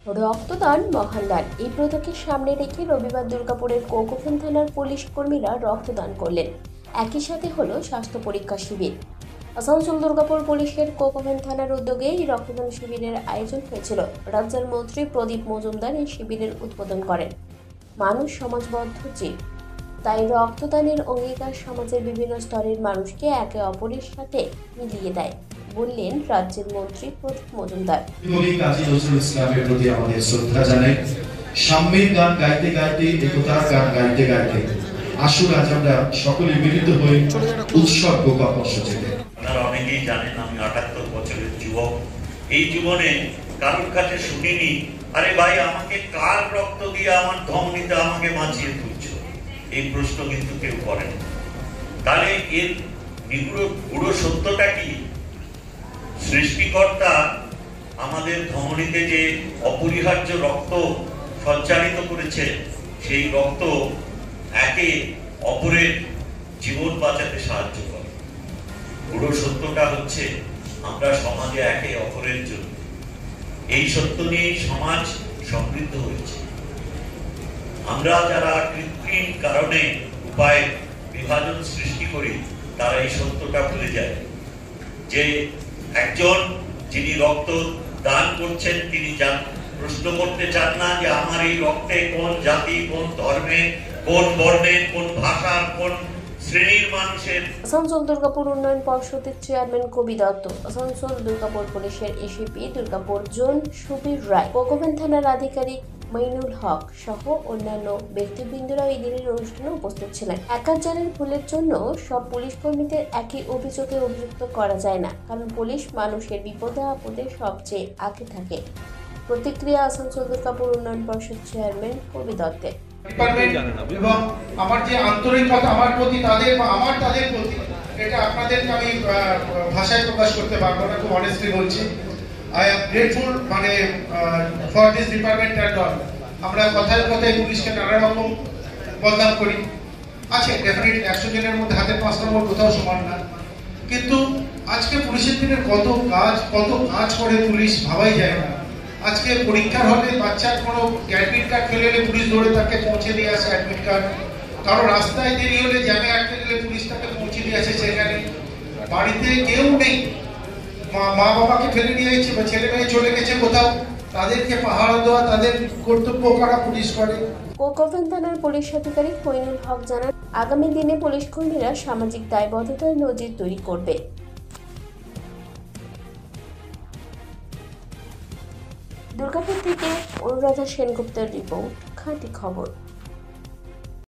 রক্তদান মহান দান এই ব্রতকে সামনে রেখে রবিবার দুর্গাপুরের কোকোভেন থানার পুলিশ কর্মীরা রক্তদান করলেন। একই সাথে হলো স্বাস্থ্য পরীক্ষা শিবির। আসানসোল দুর্গাপুর পুলিশের কোকোভেন থানার উদ্যোগে এই রক্তদান শিবিরের আয়োজন হয়েছিল। রাজ্যের মন্ত্রী প্রদীপ মজুমদার এই শিবিরের উদ্বোধন করেন। মানুষ সমাজবদ্ধ জীব, তাই রক্তদানের অঙ্গীকার সমাজের বিভিন্ন স্তরের মানুষকে একে অপরের সাথে মিলিয়ে দেয় বললেন রাজ্যের মন্ত্রী প্রদীপ মজুমদার। কাজী নজরুল ইসলামের প্রতি আমাদের শ্রদ্ধা জানাই। সাম্যের গান গাইতে গাইতে, একতার গান গাইতে গাইতে আসুন আজ আমরা সকলে মিলিত হয়ে উৎসব গোপাল সচেতে। আপনারা অনেকেই জানেন আমি ৭৮ বছরের যুবক। এই জীবনে কারোর কাছে শুনিনি আরে ভাই আমাকে কার রক্ত দিয়ে আমার ধমনীতে আমাকে বাঁচিয়ে তুলছ, এই প্রশ্ন কিন্তু কেউ করেন। তাহলে এর নিগুড় সত্যটা কি? সৃষ্টিকর্তা আমাদের ধমনীতে যে অপরিহার্য রক্ত সঞ্চারিত করেছে, সেই রক্ত একে অপরের জীবন বাঁচাতে সাহায্য করে। পুরো সত্যটা হচ্ছে আমরা সমাজে একে অপরের জন্য, এই সত্য নিয়েই সমাজ সমৃদ্ধ হয়েছে। আমরা যারা কৃত্রিম কারণে উপায়ে বিভাজন সৃষ্টি করি, তারা এই সত্যটা ভুলে যায় যে একজন যিনি রক্ত দান করছেন তিনি প্রশ্ন করতে চান না যে আমার এই রক্তে কোন জাতি, কোন ধর্মের, কোন বর্ণের, কোন ভাষার, কোন শ্রেণীর মানুষের। আসানসোল দুর্গাপুর উন্নয়ন পর্ষদের চেয়ারম্যান কবি দত্ত, আসানসোল দুর্গাপুর পুলিশের এসিপি দুর্গাপুর জোন সুবীর রায়, কোকোভেন থানার আধিকারিক মাইনুল হক সহ অন্যান্য ব্যক্তিবৃন্দরা এই দিনের অনুষ্ঠানে উপস্থিত ছিলেন। একাধিক ভুলের জন্য সব পুলিশ কর্মীদের একই অভিযোগে অভিযুক্ত করা যায় না, কারণ পুলিশ মানুষের বিপদে আপদে সবচেয়ে আগে থাকে। প্রতিক্রিয়া আসানসোল দুর্গাপুর উন্নয়ন পর্ষদ চেয়ারম্যান কবি দত্তের। এবং আমার যে আন্তরিকতা আমার প্রতি তাদের বা আমার তাদের প্রতি, এটা আপনাদেরকে আমি ভাষায় প্রকাশ করতে পারবো না, খুব অনেস্টলি বলছি। I am grateful for this department and all. আমরা কথায় কথায় পুলিশকে নানা রকম বদনাম করি, আছে ডেফিনেটলি 100 জনের মধ্যে হাতের 5 নম্বর কোথাও সমান না, কিন্তু আজকে পুলিশের দিনের কত কাজ করে পুলিশ ভাবাই যায় না। আজকে পরীক্ষার হলে বাচ্চার কোনো অ্যাডমিট কার্ড ফেলে গেলে পুলিশ দৌড়ে তাকে পৌঁছে দিয়ে আসে অ্যাডমিট কার্ড, কারো রাস্তায় দেরি হলে জ্যামে আটকে গেলে পুলিশ তাকে পৌঁছে দিয়ে আসে সেখানে। বাড়িতে কেউ নেই, মা বাবাকে ফেলে নিয়ে যাচ্ছে বা ছেলে মেয়ে চলে গেছে কোথাও, তাদেরকে পাহারা দেওয়া তাদের কর্তব্য করা পুলিশ করে। কোকোভেন থানার পুলিশ আধিকারিক মাইনুল হক জানান, আগামী দিনে পুলিশ কর্মীরা সামাজিক দায়বদ্ধতার নজির তৈরি করবে। দুর্গাপুর থেকে অনুরাধা সেনগুপ্তের রিপোর্ট, খাঁটি খবর।